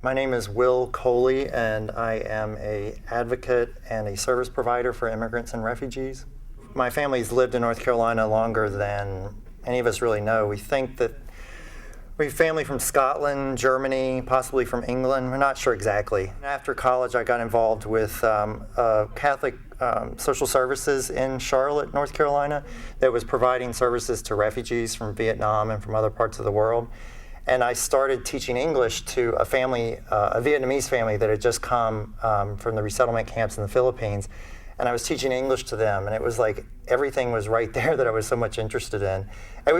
My name is Will Coley, and I am an advocate and a service provider for immigrants and refugees. My family's lived in North Carolina longer than any of us really know. We think that we have family from Scotland, Germany, possibly from England. We're not sure exactly. After college, I got involved with Catholic social services in Charlotte, North Carolina, that was providing services to refugees from Vietnam and from other parts of the world. And I started teaching English to a family, a Vietnamese family that had just come from the resettlement camps in the Philippines. And I was teaching English to them, and it was like everything was right there that I was so much interested in.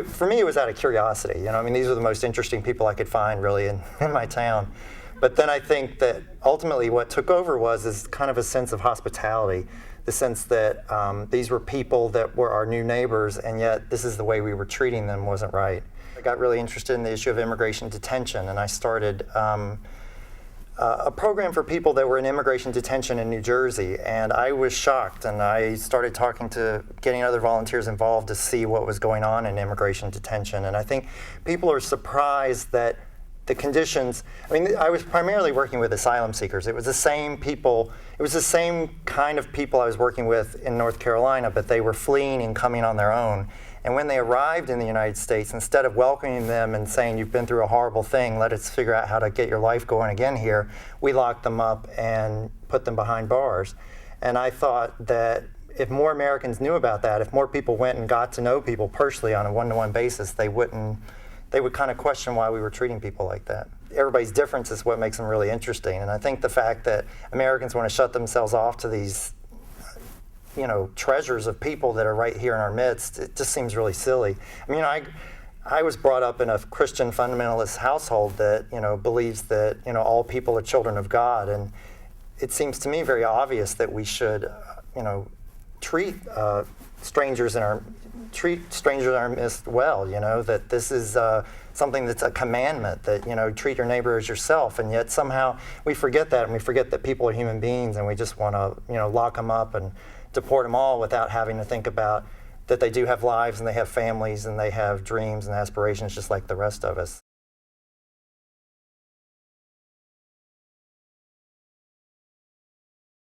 For me, it was out of curiosity. I mean, these are the most interesting people I could find, really, in my town. But then I think that ultimately what took over was kind of a sense of hospitality, the sense that these were people that were our new neighbors, and yet this is the way we were treating them wasn't right. I got really interested in the issue of immigration detention, and I started a program for people that were in immigration detention in New Jersey, and I was shocked, and I started getting other volunteers involved to see what was going on in immigration detention. And I think people are surprised that the conditions, I was primarily working with asylum seekers. It was the same people, it was the same kind of people I was working with in North Carolina, but they were fleeing and coming on their own. And when they arrived in the United States, instead of welcoming them and saying, you've been through a horrible thing, let us figure out how to get your life going again here, we locked them up and put them behind bars. And I thought that if more Americans knew about that, if more people went and got to know people personally on a one-to-one basis, they would kind of question why we were treating people like that. Everybody's difference is what makes them really interesting. And I think the fact that Americans want to shut themselves off to these treasures of people that are right here in our midst, it just seems really silly. I was brought up in a Christian fundamentalist household that, believes that, all people are children of God. And it seems to me very obvious that we should, treat strangers in our midst well, that this is something that's a commandment, that, treat your neighbor as yourself. And yet somehow we forget that, and we forget that people are human beings, and we just want to, lock them up and deport them all without having to think about that they do have lives and they have families and they have dreams and aspirations just like the rest of us.